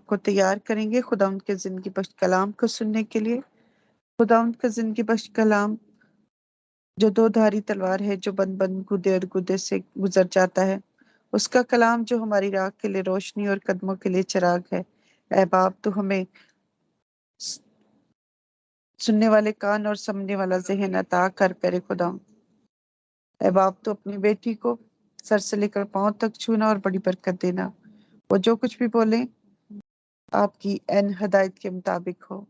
को तैयार करेंगे खुदावंद के जिंदगी बख्श कलाम को सुनने के लिए। खुदावंद का जिंदगी बख्श कलाम जो दो धारी तलवार है, जो बंद बंद गुदे और गुदे से गुजर जाता है। उसका कलाम जो हमारी राह के लिए रोशनी और कदमों के लिए चिराग है। ऐ बाप, तू हमें सुनने वाले कान और समझने वाला ज़हन अता कर प्यारे खुदा। ऐ बाप, तो अपनी बेटी को सर से लेकर पांव तक छूना और बड़ी बरकत देना। वो जो कुछ भी बोले आपकी एन हदायत के मुताबिक हो।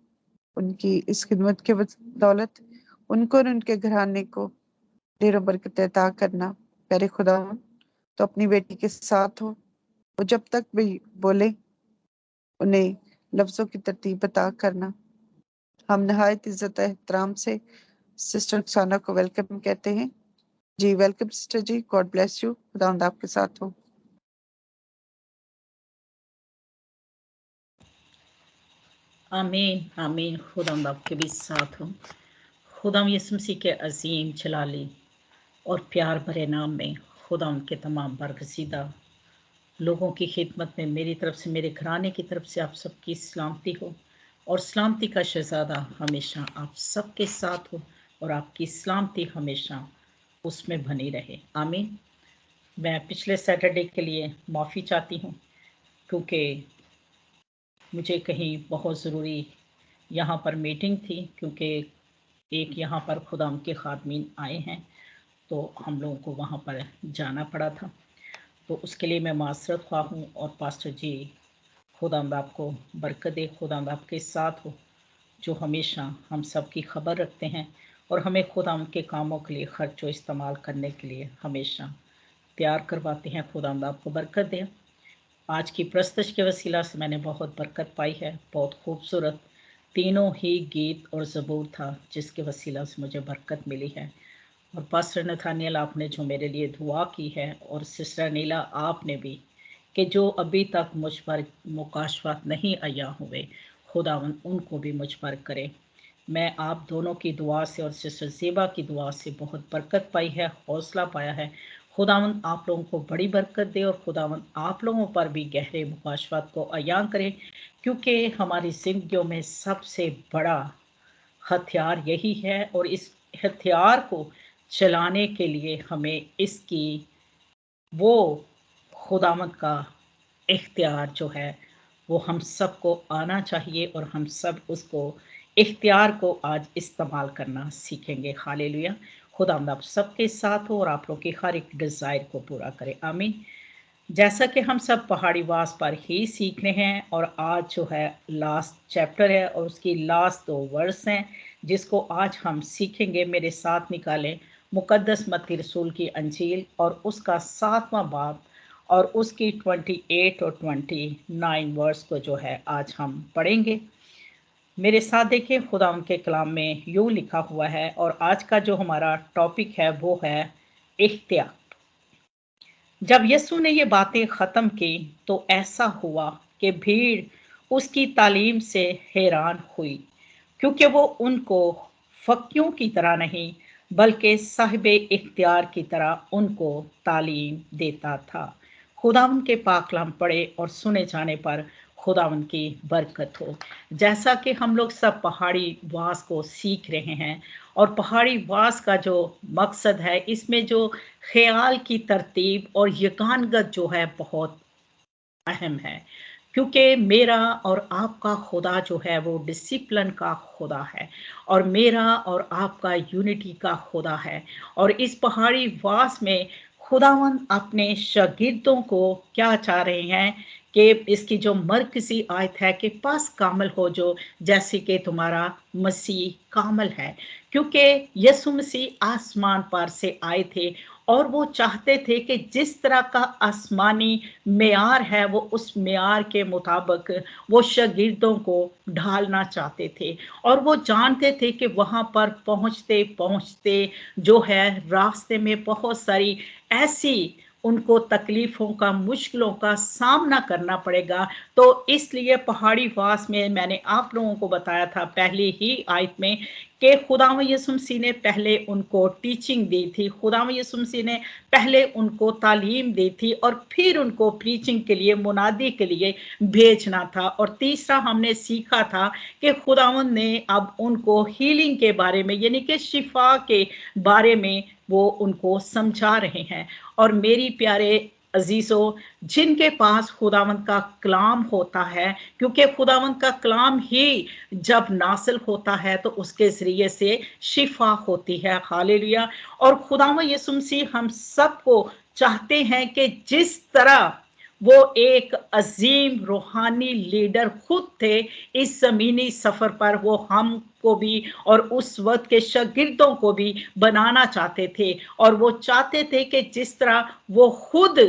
उनकी इस खिदमत के बदौलत उनको और उनके घराने को ढेरों बरकत अता करना प्यारे खुदा। तो अपनी बेटी के साथ हो, वो जब तक भी बोले उन्हें लफ्जों की तरतीब अता करना। हम नहायत इज्जत एहतराम से सिस्टर रुखसाना को वेलकम कहते हैं। जी वेलकम सिस्टर जी, गॉड ब्लेस यू, खुदावंद आपके साथ हो। आमीन आमीन। खुदाम आपके भी साथ हो। खुदाम यीशु मसीह के अजीम जलाली और प्यार भरे नाम में खुदाम के तमाम बरगसीदा लोगों की खिदमत में मेरी तरफ से, मेरे घराने की तरफ से आप सबकी सलामती हो और सलामती का शहजादा हमेशा आप सबके साथ हो और आपकी सलामती हमेशा उसमें बनी रहे। आमीन। मैं पिछले सैटरडे के लिए माफ़ी चाहती हूँ क्योंकि मुझे कहीं बहुत ज़रूरी यहाँ पर मीटिंग थी, क्योंकि एक यहाँ पर खुदाम के खादमीन आए हैं तो हम लोगों को वहाँ पर जाना पड़ा था। तो उसके लिए मैं मासरत ख्वाह हूँ। और पास्टर जी खुदाम आपको बरकत दे, खुदाम आपके साथ हो, जो हमेशा हम सब की खबर रखते हैं और हमें खुदाम के कामों के लिए खर्च व इस्तेमाल करने के लिए हमेशा तैयार करवाते हैं। खुदाम आपको बरकत दे। आज की प्रस्तश के वसीला से मैंने बहुत बरकत पाई है। बहुत खूबसूरत तीनों ही गीत और ज़बूर था जिसके वसीला से मुझे बरकत मिली है। और पास्टर नथानियल आपने जो मेरे लिए दुआ की है, और सिस्टर नीला आपने भी, कि जो अभी तक मुझ पर मुकाशफात नहीं आया हुए, खुदावन उनको भी मुझ पर करे। मैं आप दोनों की दुआ से और सिस्टर ज़ेबा की दुआ से बहुत बरकत पाई है, हौसला पाया है। खुदावन आप लोगों को बड़ी बरकत दे और खुदावन आप लोगों पर भी गहरे मुकाशफात को अयां करे, क्योंकि हमारी ज़िंदगियों में सबसे बड़ा हथियार यही है और इस हथियार को चलाने के लिए हमें इसकी वो खुदामत का इख्तियार जो है वो हम सबको आना चाहिए और हम सब उसको इख्तियार को आज इस्तेमाल करना सीखेंगे। हालेलुया। खुदावंद आप सबके साथ हो और आप लोग की हर एक डिज़ायर को पूरा करे। आमीन। जैसा कि हम सब पहाड़ी वास पर ही सीख रहे हैं और आज जो है लास्ट चैप्टर है और उसकी लास्ट 2 वर्स हैं जिसको आज हम सीखेंगे। मेरे साथ निकालें मुकद्दस मत्ती रसूल की अंजील और उसका 7वां बाब और उसकी 28 और 29 वर्स को जो है आज हम पढ़ेंगे। मेरे साथ देखिए, खुदा उनके कलाम में यूँ लिखा हुआ है और आज का जो हमारा टॉपिक है वो है इख्तियार। जब यीशु ने ये बातें ख़त्म की तो ऐसा हुआ कि भीड़ उसकी तालीम से हैरान हुई, क्योंकि वो उनको फक्कियों की तरह नहीं बल्कि साहिब इख्तियार की तरह उनको तालीम देता था। खुदावन के पाक कलाम पढ़े और सुने जाने पर खुदावन की बरकत हो। जैसा कि हम लोग सब पहाड़ी वास को सीख रहे हैं और पहाड़ी वास का जो मकसद है, इसमें जो ख्याल की तरतीब और यकानगत जो है बहुत अहम है, क्योंकि मेरा और आपका खुदा जो है वो डिसिप्लिन का खुदा है और मेरा और आपका यूनिटी का खुदा है। और इस पहाड़ी वास में खुदावन अपने शागिर्दों को क्या चाह रहे हैं कि इसकी जो मरकजी आयत है कि पास कामल हो जो जैसे कि तुम्हारा मसीह कामल है, क्योंकि यीशु मसीह आसमान पर से आए थे और वो चाहते थे कि जिस तरह का आसमानी मेयार है वो उस मेयार के मुताबिक वो शागिर्दों को ढालना चाहते थे। और वो जानते थे कि वहाँ पर पहुँचते पहुँचते जो है रास्ते में बहुत सारी ऐसी उनको तकलीफ़ों का, मुश्किलों का सामना करना पड़ेगा। तो इसलिए पहाड़ी वास में मैंने आप लोगों को बताया था पहले ही आयत में कि खुदावंद यीशु मसीह ने पहले उनको टीचिंग दी थी, खुदावंद यीशु मसीह ने पहले उनको तालीम दी थी और फिर उनको प्रीचिंग के लिए, मुनादी के लिए भेजना था। और तीसरा हमने सीखा था कि खुदावंद ने अब उनको हीलिंग के बारे में, यानी कि शिफा के बारे में वो उनको समझा रहे हैं। और मेरी प्यारे अजीजों, जिनके पास खुदावंद का कलाम होता है, क्योंकि खुदावंद का कलाम ही जब नासिल होता है तो उसके जरिए से शिफा होती है। हालेलुया। और खुदावंद यीशु मसीह हम सबको चाहते हैं कि जिस तरह वो एक अजीम रूहानी लीडर खुद थे इस जमीनी सफर पर, वो हमको भी और उस वक्त के शागिर्दों को भी बनाना चाहते थे। और वो चाहते थे कि जिस तरह वो खुद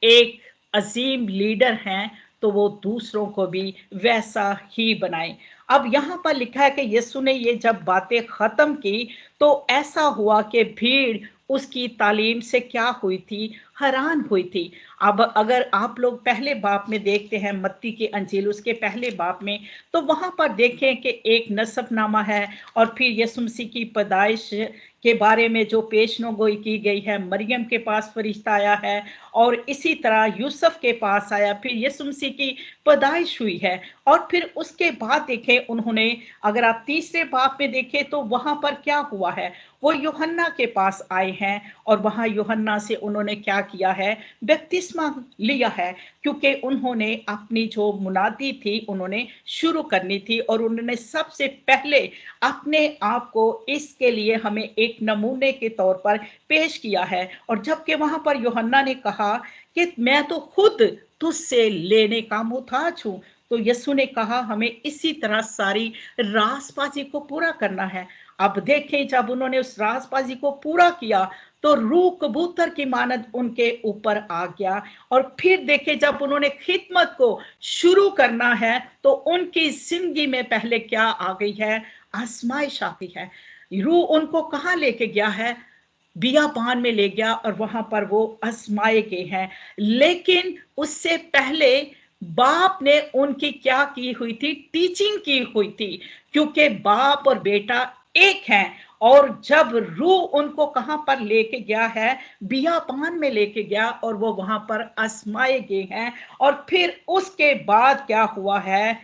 एक अजीम लीडर हैं तो वो दूसरों को भी वैसा ही बनाए। अब यहाँ पर लिखा है कि यीशु ने ये जब बातें खत्म की तो ऐसा हुआ कि भीड़ उसकी तालीम से क्या हुई थी, हैरान हुई थी। अब अगर आप लोग पहले बाब में देखते हैं, मत्ती की अंजील उसके पहले बाब में, तो वहां पर देखें कि एक नसबनामा है और फिर यीशु मसीह की पैदाइश के बारे में जो पेशनगोई की गई है। मरियम के पास फरिश्ता आया है और इसी तरह यूसुफ के पास आया, फिर यीशु मसीह की पैदाइश हुई है। और फिर उसके बाद देखें उन्होंने, अगर आप तीसरे बाब में देखें तो वहां पर क्या हुआ है, वो यूहन्ना के पास आए हैं और वहां यूहन्ना से उन्होंने क्या किया है, बपतिस्मा लिया है, क्योंकि उन्होंने अपनी जो मुनादी थी उन्होंने शुरू करनी थी और उन्होंने सबसे पहले अपने आप को इसके लिए हमें एक नमूने के तौर पर पेश किया है। और जबकि वहां पर यूहन्ना ने कहा कि मैं तो खुद तुझसे लेने का मुहताज हूं, तो यीशु ने कहा हमें इसी तरह सारी रासबाजी को पूरा करना है। अब देखें जब उन्होंने उस रासबाजी को पूरा किया तो रूह कबूतर की मानद उनके ऊपर आ गया। और फिर देखें जब उन्होंने खिदमत को शुरू करना है तो उनकी जिंदगी में पहले क्या आ गई है, आजमाइश आती है। रूह उनको कहां लेके गया है, बियाबान में ले गया और वहां पर वो आजमाए गए हैं। लेकिन उससे पहले बाप ने उनकी क्या की हुई थी, टीचिंग की हुई थी, क्योंकि बाप और बेटा एक हैं। और जब रूह उनको कहां पर लेके गया है, बियाबान में लेके गया और वो वहां पर आजमाए गए हैं। और फिर उसके बाद क्या हुआ है,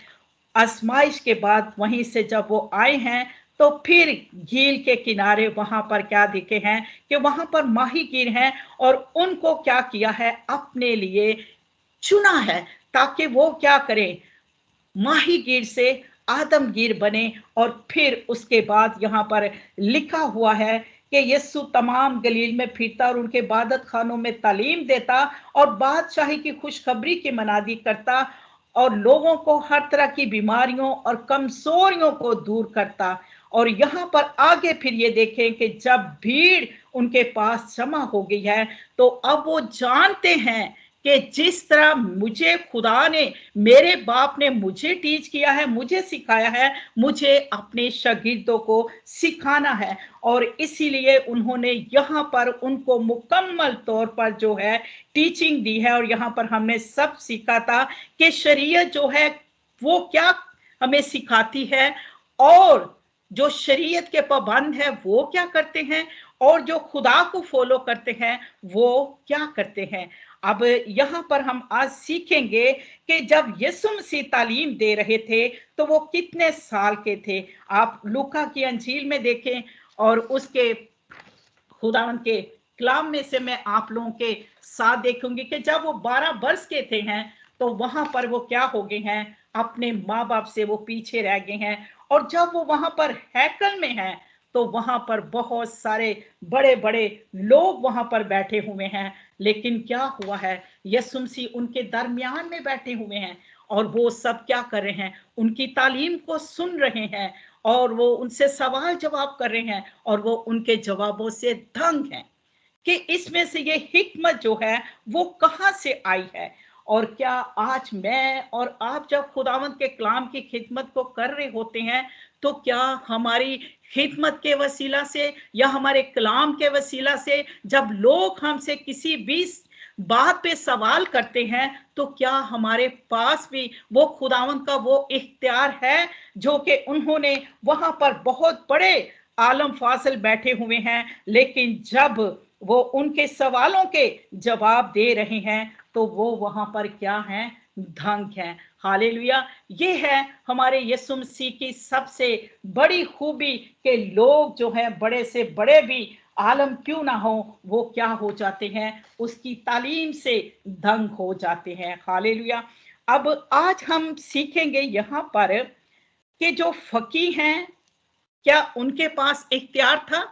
आजमाइश के बाद वहीं से जब वो आए हैं तो फिर झील के किनारे वहां पर क्या दिखे हैं कि वहां पर माहीगीर हैं और उनको क्या किया है, अपने लिए चुना है ताकि वो क्या करें, माहीगीर से आदमगीर बने। और फिर उसके बाद यहां पर लिखा हुआ है कि यीशु तमाम गलील में फिरता और उनके इबादत खानों में तालीम देता और बादशाही की खुशखबरी की मनादी करता और लोगों को हर तरह की बीमारियों और कमजोरियों को दूर करता। और यहां पर आगे फिर ये देखें कि जब भीड़ उनके पास जमा हो गई है तो अब वो जानते हैं कि जिस तरह मुझे खुदा ने, मेरे बाप ने मुझे टीच किया है, मुझे सिखाया है, मुझे अपने शागिर्दों को सिखाना है। और इसीलिए उन्होंने यहाँ पर उनको मुकम्मल तौर पर जो है टीचिंग दी है। और यहाँ पर हमने सब सीखा था कि शरीयत जो है वो क्या हमें सिखाती है और जो शरीयत के पाबंद है वो क्या करते हैं और जो खुदा को फॉलो करते हैं वो क्या करते हैं। अब यहां पर हम आज सीखेंगे कि जब यीशु मसीह तालीम दे रहे थे तो वो कितने साल के थे। आप लूका की अंजील में देखें और उसके खुदावंद के कलाम में से मैं आप लोगों के साथ देखूंगी कि जब वो 12 वर्ष के थे हैं तो वहां पर वो क्या हो गए हैं, अपने माँ बाप से वो पीछे रह गए हैं। और जब वो वहां पर हैकल में हैं तो वहां पर बहुत सारे बड़े बड़े लोग वहां पर बैठे हुए हैं। लेकिन क्या हुआ है, यीशु मसीह उनके दरमियान में बैठे हुए हैं और वो सब क्या कर रहे हैं, उनकी तालीम को सुन रहे हैं और वो उनसे सवाल जवाब कर रहे हैं और वो उनके जवाबों से दंग हैं कि इसमें से ये हिकमत जो है वो कहां से आई है। और क्या आज मैं और आप जब खुदावंद के कलाम की खिदमत को कर रहे होते हैं तो क्या हमारी खिदमत के वसीला से या हमारे कलाम के वसीला से जब लोग हमसे किसी भी बात पे सवाल करते हैं, तो क्या हमारे पास भी वो खुदावंद का वो इख्तियार है जो कि उन्होंने वहां पर बहुत बड़े आलम फासिल बैठे हुए हैं, लेकिन जब वो उनके सवालों के जवाब दे रहे हैं तो वो वहां पर क्या है, धंक है। हालेलुया। ये है हमारे यीशु मसीह की सबसे बड़ी खूबी के लोग जो हैं, बड़े से बड़े भी आलम क्यों ना हो, वो क्या हो जाते हैं, उसकी तालीम से दंग हो जाते हैं। हालेलुया। अब आज हम सीखेंगे यहाँ पर कि जो फकीह हैं, क्या उनके पास इख्तियार था?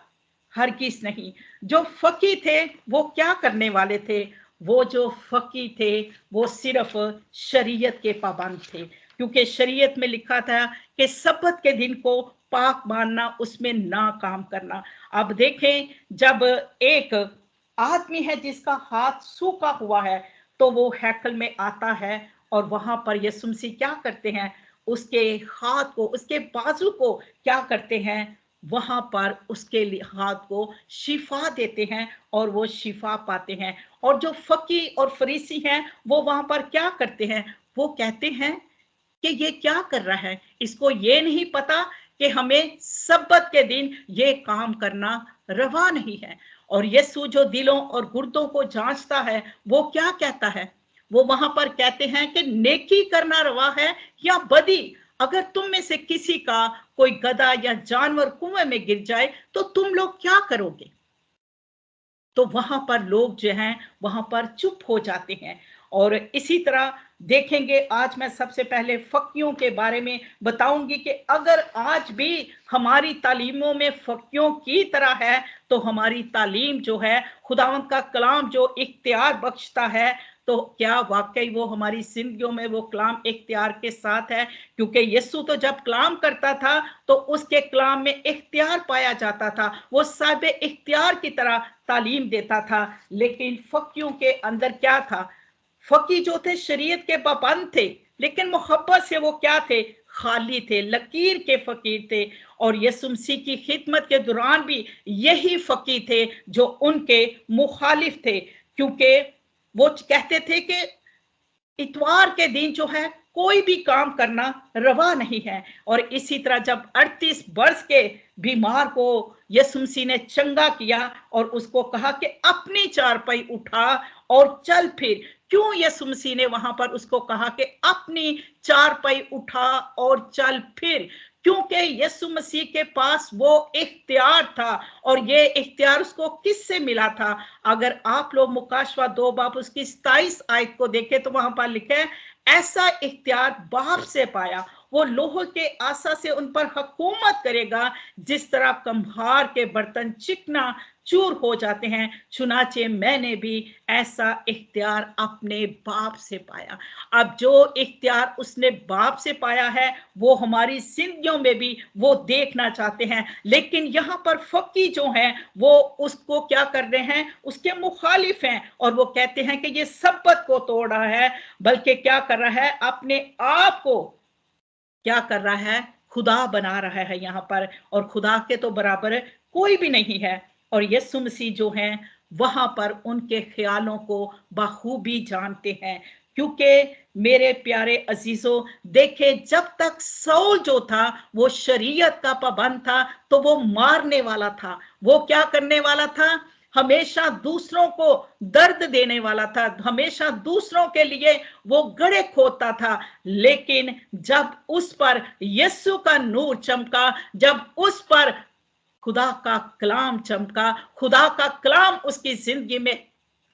हरगिज़ नहीं। जो फकीह थे वो क्या करने वाले थे? वो जो फकीह थे वो सिर्फ शरीयत के पाबंद थे, क्योंकि शरीयत में लिखा था कि सब्बत के दिन को पाक मानना, उसमें ना काम करना। अब देखें, जब एक आदमी है जिसका हाथ सूखा हुआ है, तो वो हैकल में आता है और वहां पर यीशु मसीह क्या करते हैं, उसके हाथ को, उसके बाजू को क्या करते हैं, वहां पर उसके हाथ को शिफा देते हैं और वो शिफा पाते हैं। और जो फकीह और फरीसी हैं वो वहां पर क्या करते हैं, वो कहते हैं कि ये क्या कर रहा है, इसको ये नहीं पता कि हमें सब्बत के दिन ये काम करना रवा नहीं है। और यीशु जो दिलों और गुर्दों को जांचता है, वो क्या कहता है, वो वहां पर कहते हैं कि नेकी करना रवा है या बदी। अगर तुम में से किसी का कोई गधा या जानवर कुएं में गिर जाए तो तुम लोग क्या करोगे? तो वहां पर लोग जो हैं वहां पर चुप हो जाते हैं। और इसी तरह देखेंगे, आज मैं सबसे पहले फकियों के बारे में बताऊंगी कि अगर आज भी हमारी तालीमों में फकियों की तरह है, तो हमारी तालीम जो है, खुदावंद का कलाम जो इख्तियार बख्शता है, तो क्या वाकई वो हमारी जिंदगियों में वो कलाम इख्तियार के साथ है? क्योंकि यीशु तो जब कलाम करता था तो उसके कलाम में इख्तियार पाया जाता था, वो साहिब इख्तियार की तरह तालीम देता था। लेकिन फकियों के अंदर क्या था? फकी जो थे शरीयत के पाबंद थे, लेकिन मोहब्बत से वो क्या थे, खाली थे, लकीर के फकीर थे। और यीशु मसीह की खिदमत के दौरान भी यही फकीर थे जो उनके मुखालिफ थे, क्योंकि वो कहते थे कि इतवार के दिन जो है कोई भी काम करना रवा नहीं है। और इसी तरह जब 38 वर्ष के बीमार को यीशु मसीह ने चंगा किया और उसको कहा कि अपनी चारपाई उठा और चल फिर, क्यों यीशु मसीह ने वहां पर उसको कहा कि अपनी चारपाई उठा और चल फिर? क्योंकि यीशु मसीह के पास वो इख्तियार था। और ये इख्तियार उसको किससे मिला था? अगर आप लोग मुकाशवा 2 बाब उसकी 27 आयत को देखें तो वहां पर लिखा है, ऐसा इख्तियार बाप से पाया, वो लोहे के आसा से उन पर हुकूमत करेगा, जिस तरह कम्हार के बर्तन चिकना चूर हो जाते हैं, चुनाचे मैंने भी ऐसा इख्तियार अपने बाप से पाया। अब जो इख्तियार उसने बाप से पाया है वो हमारी जिंदगियों में भी वो देखना चाहते हैं। लेकिन यहाँ पर फकी जो हैं वो उसको क्या कर रहे हैं, उसके मुखालिफ हैं, और वो कहते हैं कि ये सब्बत को तोड़ रहा है, बल्कि क्या कर रहा है, अपने आप को क्या कर रहा है, खुदा बना रहा है यहाँ पर। और खुदा के तो बराबर कोई भी नहीं है। और यीशु मसीह जो हैं वहां पर उनके ख्यालों को बखूबी जानते हैं। क्योंकि मेरे प्यारे अजीजों, देखे, जब तक सौल जो था वो शरीयत का पाबंद था, तो वो मारने वाला था, वो क्या करने वाला था, हमेशा दूसरों को दर्द देने वाला था, हमेशा दूसरों के लिए वो गड़े खोदता था। लेकिन जब उस पर यीशु का नूर चमका, जब उस पर खुदा का कलाम चमका, खुदा का कलाम उसकी जिंदगी में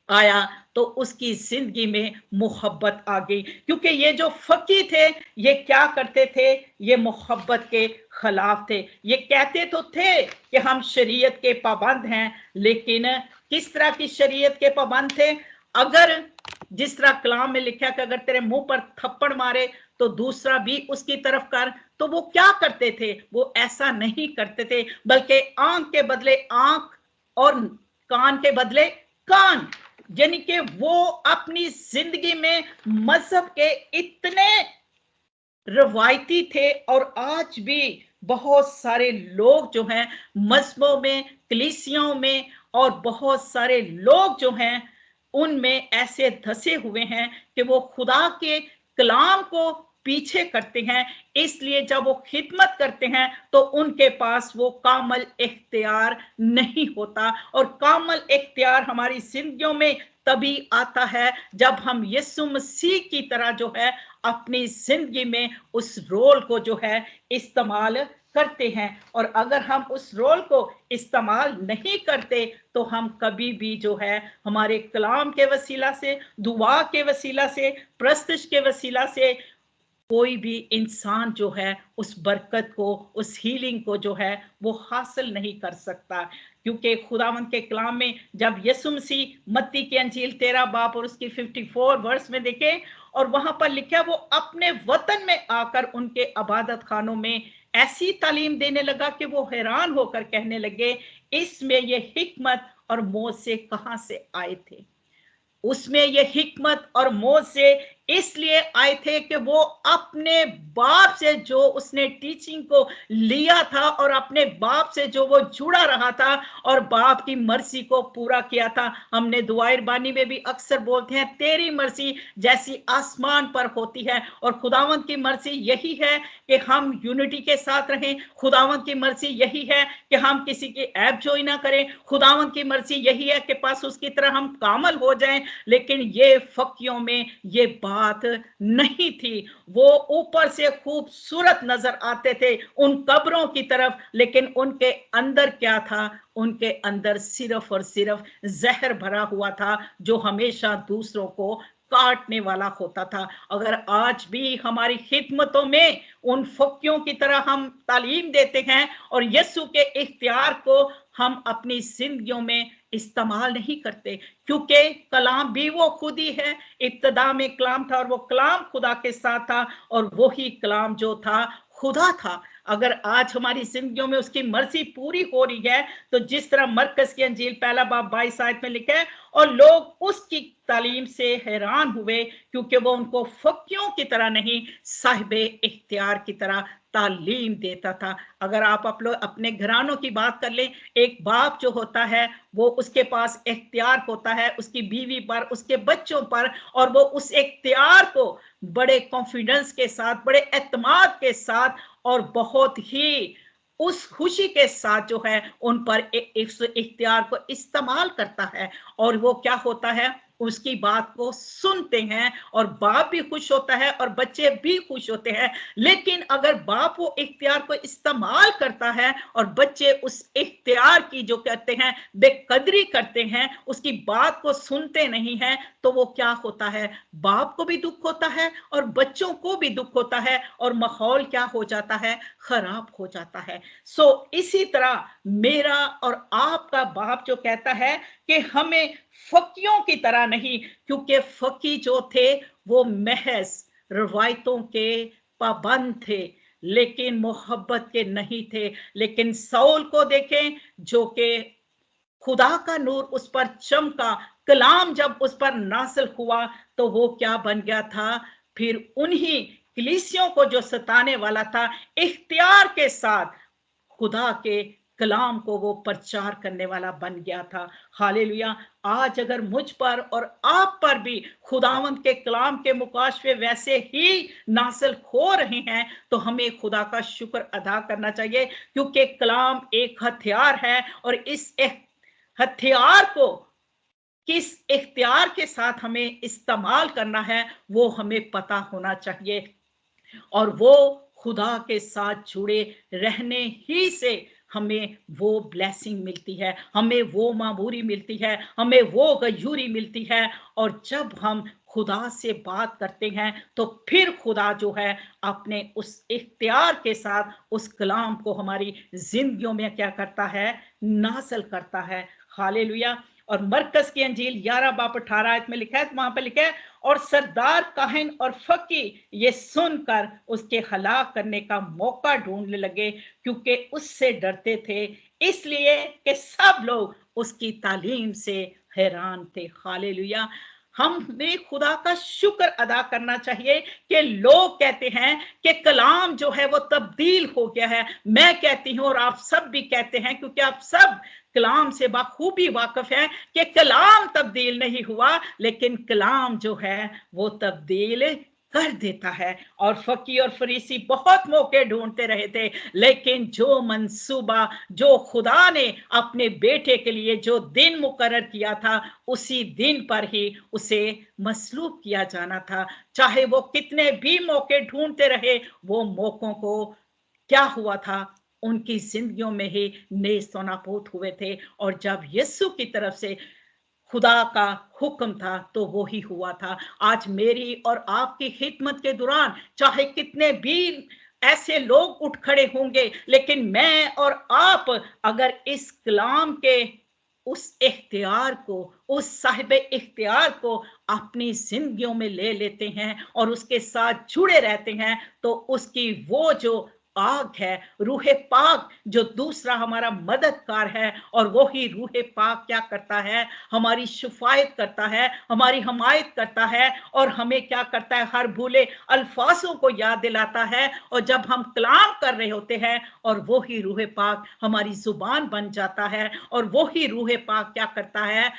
आया, तो उसकी जिंदगी में मोहब्बत आ गई। क्योंकि ये जो फकी थे ये क्या करते थे, ये मोहब्बत के खिलाफ थे। ये कहते तो थे कि हम शरीयत के पाबंद हैं, लेकिन किस तरह की शरीयत के पाबंद थे? अगर जिस तरह कलाम में लिखा कि अगर तेरे मुंह पर थप्पड़ मारे तो दूसरा भी उसकी तरफ कर, तो वो क्या करते थे, वो ऐसा नहीं करते थे, बल्कि आंख के बदले आंख और कान के बदले कान। यानी कि वो अपनी जिंदगी में मजहब के इतने रवायती थे। और आज भी बहुत सारे लोग जो हैं मजहबों में, कलीसियाओं में, और बहुत सारे लोग जो हैं उनमें ऐसे धसे हुए हैं कि वो खुदा के कलाम को पीछे करते हैं। इसलिए जब वो खिदमत करते हैं तो उनके पास वो कामल इख्तियार नहीं होता। और कामल इख्तियार हमारी जिंदगियों में तभी आता है जब हम यीशु मसीह की तरह जो है अपनी जिंदगी में उस रोल को जो है इस्तेमाल करते हैं। और अगर हम उस रोल को इस्तेमाल नहीं करते तो हम कभी भी जो है हमारे कलाम के वसीला से, दुआ के वसीला से, प्रस्तुत के वसीला से कोई भी इंसान जो है उस बरकत को, उस हीलिंग को जो है वो हासिल नहीं कर सकता। क्योंकि खुदावंद के कलाम में जब यीशु मसीह मत्ती की अंजील 13 बाब और उसकी 54 वर्स में देखें, और वहां पर लिखा वो अपने वतन में आकर उनके इबादत खानों में ऐसी तालीम देने लगा कि वो हैरान होकर कहने लगे, इसमें ये हिकमत और मौज से कहां से आए थे। उसमें ये हिकमत और मौज से इसलिए आए थे कि वो अपने बाप से जो उसने टीचिंग को लिया था और अपने बाप से जो वो जुड़ा रहा था और बाप की मर्जी को पूरा किया था। हमने दुआए बानी में भी अक्सर बोलते हैं, तेरी मर्जी जैसी आसमान पर होती है। और खुदावंद की मर्जी यही है कि हम यूनिटी के साथ रहें। खुदावंद की मर्जी यही है कि हम किसी की ऐब जोई ना करें। खुदावंद की मर्जी यही है कि पास उसकी तरह हम कामल हो जाएं। लेकिन ये फकियों में ये बात नहीं थी। वो ऊपर से खूबसूरत नजर आते थे उन कब्रों की तरफ, लेकिन उनके अंदर क्या था? उनके अंदर सिर्फ और सिर्फ जहर भरा हुआ था जो हमेशा दूसरों को काटने वाला होता था। अगर आज भी हमारी खिदमतों में उन फकियों की तरह हम तालीम देते हैं और यीशु के इख्तियार को हम अपनी जिंदगियों में इस्तेमाल नहीं करते, क्योंकि कलाम भी वो खुद ही है। इब्तिदा में कलाम था और वो कलाम खुदा के साथ था और वही कलाम जो था खुदा था। अगर आज हमारी जिंदगियों में उसकी मर्जी पूरी हो रही है तो जिस तरह मरकज की अंजील 1 बाब 22 आयत में लिखा है, और लोग उसकी तालीम से हैरान हुए क्योंकि वो उनको फकियों की तरह नहीं साहिबे इख्तियार की तरह तालीम देता था। अगर आप अपने घरानों की बात कर लें, एक बाप जो होता है वो उसके पास इख्तियार होता है उसकी बीवी पर, उसके बच्चों पर, और वो उस इख्तियार को बड़े कॉन्फिडेंस के साथ, बड़े एतमाद के साथ और बहुत ही उस खुशी के साथ जो है उन पर इख्तियार को इस्तेमाल करता है। और वो क्या होता है, उसकी बात को सुनते हैं और बाप भी खुश होता है और बच्चे भी खुश होते हैं। लेकिन अगर बाप वो इख्तियार को इस्तेमाल करता है और बच्चे उस इख्तियार की जो कहते हैं बेकदरी करते हैं, उसकी बात को सुनते नहीं हैं, तो वो क्या होता है, बाप को भी दुख होता है और बच्चों को भी दुख होता है और माहौल क्या हो जाता है, खराब हो जाता है। इसी तरह मेरा और आपका बाप जो कहता है कि हमें फकियों की तरह नहीं, क्योंकि फकी जो थे वो महज रवायतों के पाबंद थे लेकिन मोहब्बत के नहीं थे। लेकिन सौल को देखें जो कि खुदा का नूर उस पर चमका, कलाम जब उस पर नासिल हुआ तो वो क्या बन गया था, फिर उन्हीं कलीसियों को जो सताने वाला था इख्तियार के साथ खुदा के कलाम को वो प्रचार करने वाला बन गया था। हालेलुया। आज अगर मुझ पर और आप पर भी खुदावंद के कलाम के मुकाशफे वैसे ही नासिल हो रहे हैं तो हमें खुदा का शुक्र अदा करना चाहिए, क्योंकि कलाम एक हथियार है और इस हथियार को किस इख्तियार के साथ हमें इस्तेमाल करना है वो हमें पता होना चाहिए। और वो खुदा के साथ जुड़े रहने ही से हमें वो ब्लेसिंग मिलती है, हमें वो मामूरी मिलती है, हमें वो गयूरी मिलती है। और जब हम खुदा से बात करते हैं तो फिर खुदा जो है अपने उस इख्तियार के साथ उस कलाम को हमारी जिंदगियों में क्या करता है, नासिल करता है। हालेलुया। और मरकज की अंजील 11 बाब 18 आयत में लिखा है, वहां पर लिखा है, और सरदार काहिन और फकी ये सुनकर उसके हलाक करने का मौका ढूंढने लगे, क्योंकि उससे डरते थे, इसलिए कि सब लोग उसकी तालीम से हैरान थे। हालेलुया। हमें खुदा का शुक्र अदा करना चाहिए कि लोग कहते हैं कि कलाम जो है वो तब्दील हो गया है। मैं कहती हूं और आप सब भी कहते हैं, क्योंकि आप सब कलाम से बखूबी वाकिफ हैं कि कलाम तब्दील नहीं हुआ, लेकिन कलाम जो है वो तब्दील कर देता है। और फकी और फरीसी बहुत मौके ढूंढते रहे थे, लेकिन जो मंसूबा जो खुदा ने अपने बेटे के लिए जो दिन मुकर्रर किया था, उसी दिन पर ही उसे मसलूब किया जाना था। चाहे वो कितने भी मौके ढूंढते रहे, वो मौकों को क्या हुआ था, उनकी जिंदगियों में ही नेस्त व नाबूद हुए थे। और जब यीशु की तरफ से खुदा का हुक्म था तो वो ही हुआ था। आज मेरी और आपकी खिदमत के दौरान चाहे कितने भी ऐसे लोग उठ खड़े होंगे, लेकिन मैं और आप अगर इस कलाम के उस इख्तियार को, उस साहिब इख्तियार को अपनी जिंदगियों में ले लेते हैं और उसके साथ जुड़े रहते हैं, तो उसकी वो जो आग है, रूहे पाक, जो दूसरा हमारा मददगार है, और वो ही रूहे पाक क्या करता है, हमारी शिफायत करता है, हमारी हमायत करता है, और हमें क्या करता है, हर भूले अल्फाजों को याद दिलाता है। और जब हम कलाम कर रहे होते हैं, और वो ही रूहे पाक हमारी जुबान बन जाता है, और वो ही रूहे पाक क्या करता है,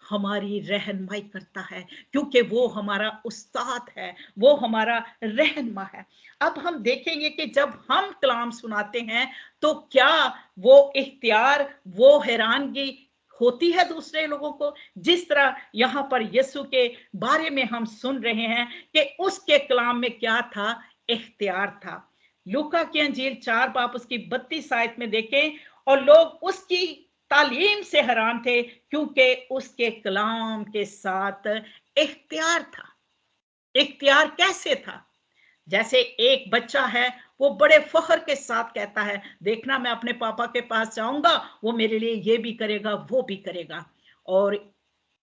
हमारी रहनुमाई करता है, क्योंकि वो हमारा उस्ताद है, वो हमारा रहनुमा है। अब हम देखेंगे कि जब हम कलाम सुनाते हैं, तो क्या वो इख्तियार, वो हैरानगी होती है दूसरे लोगों को, जिस तरह यहां पर यीशु के बारे में हम सुन रहे हैं कि उसके कलाम में क्या था, इख्तियार था। लूका की अंजील 4 बाब उसकी 32 आयत में देखें, और लोग उसकी तालीम से हैरान थे, क्योंकि उसके कलाम के साथ इख्तियार था। इख्तियार कैसे था? जैसे एक बच्चा है, वो बड़े फख्र के साथ कहता है, देखना मैं अपने पापा के पास जाऊंगा, वो मेरे लिए ये भी करेगा, वो भी करेगा। और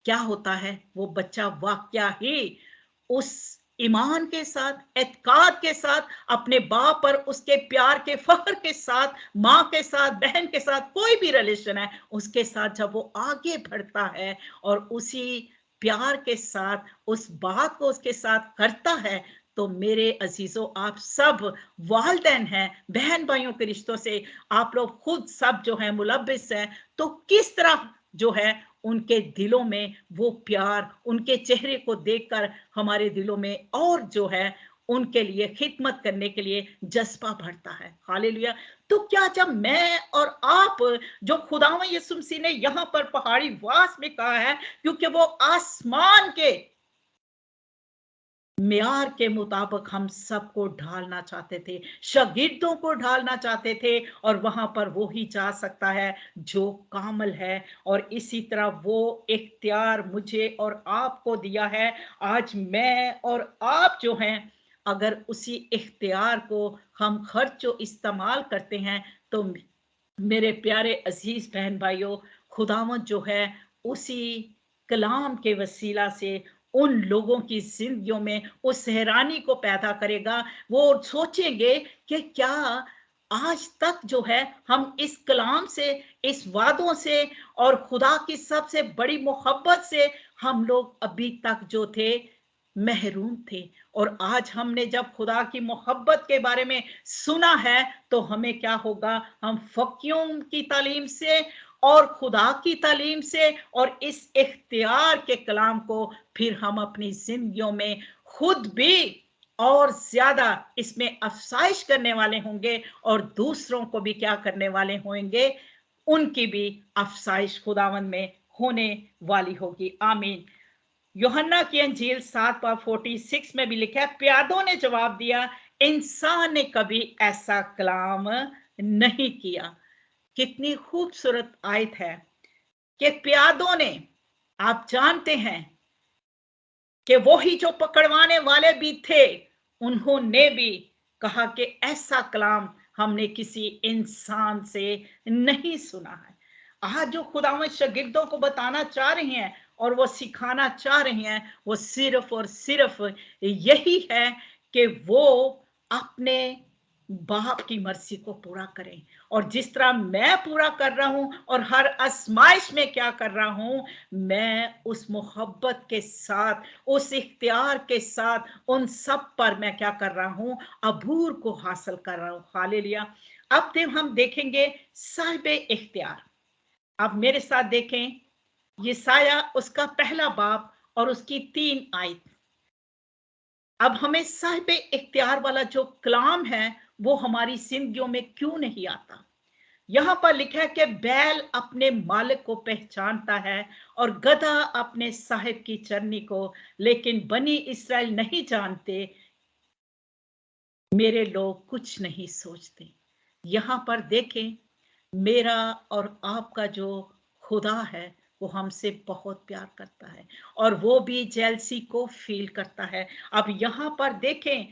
क्या होता है, वो बच्चा वाकया ही उस ईमान के साथ, एतकाद के साथ, अपने बाप पर उसके प्यार के फख्र के साथ, माँ के साथ, बहन के साथ, कोई भी रिलेशन है, उसके साथ जब वो आगे बढ़ता है और उसी प्यार के साथ उस बात को उसके साथ करता है, तो मेरे अजीजों, आप सब वालिदैन हैं, बहन भाइयों के रिश्तों से आप लोग खुद सब जो है मुलब्बिस हैं, तो किस तरह जो है उनके दिलों में वो प्यार, उनके चेहरे को देखकर हमारे दिलों में और जो है उनके लिए खिदमत करने के लिए जज्बा बढ़ता है। हालेलुया। तो क्या जब मैं और आप, जो खुदावंद यीशु मसीह ने यहां पर पहाड़ी वास में कहा है, क्योंकि वो आसमान के म्यार के मुताबिक हम सबको ढालना चाहते थे, शागिर्दों को ढालना चाहते थे, और वहां पर वो ही जा सकता है जो कामिल है। और इसी तरह वो इख्तियार मुझे और आपको दिया है। आज मैं और आप जो हैं, अगर उसी इख्तियार को हम खर्चो इस्तेमाल करते हैं, तो मेरे प्यारे अजीज बहन भाइयों, खुदावंद जो है उसी कलाम के वसीला से उन लोगों की जिंदगियों में उस हैरानी को पैदा करेगा। वो सोचेंगे कि क्या आज तक जो है हम इस कलाम से, इस वादों से, और खुदा की सबसे बड़ी मोहब्बत से हम लोग अभी तक जो थे महरूम थे। और आज हमने जब खुदा की मोहब्बत के बारे में सुना है, तो हमें क्या होगा, हम फकियों की तालीम से और खुदा की तालीम से और इस इख्तियार के कलाम को फिर हम अपनी जिंदगियों में खुद भी और ज्यादा इसमें अफसाइश करने वाले होंगे, और दूसरों को भी क्या करने वाले होंगे, उनकी भी अफसाइश खुदावंद में होने वाली होगी। आमीन। यूहन्ना की अंजील 7 बाब 46 में भी लिखा है, प्यादों ने जवाब दिया, इंसान ने कभी ऐसा कलाम नहीं किया। कितनी खूबसूरत आयत है कि प्यादों ने, आप जानते हैं कि वो ही जो पकड़वाने वाले भी थे, उन्होंने भी कहा कि ऐसा कलाम हमने किसी इंसान से नहीं सुना है। आज जो खुदावंद शागिर्दों को बताना चाह रही हैं और वो सिखाना चाह रही हैं, वो सिर्फ और सिर्फ यही है कि वो अपने बाप की मर्जी को पूरा करें। और जिस तरह मैं पूरा कर रहा हूं और हर आजमाइश में क्या कर रहा हूं, मैं उस मोहब्बत के साथ, उस इख्तियार के साथ उन सब पर मैं क्या कर रहा हूं, अबूर को हासिल कर रहा हूं। हालेलुया। अब हम देखेंगे साहिब इख्तियार। आप मेरे साथ देखें यशाया उसका पहला बाब और उसकी 3 आयत। अब हमें साहिब इख्तियार वाला जो कलाम है वो हमारी जिंदगियों में क्यों नहीं आता। यहां पर लिखा है कि बैल अपने मालिक को पहचानता है और गधा अपने साहिब की चरनी को, लेकिन बनी इस्राएल नहीं जानते, मेरे लोग कुछ नहीं सोचते। यहां पर देखें मेरा और आपका जो खुदा है वो हमसे बहुत प्यार करता है और वो भी जेलसी को फील करता है। अब यहां पर देखें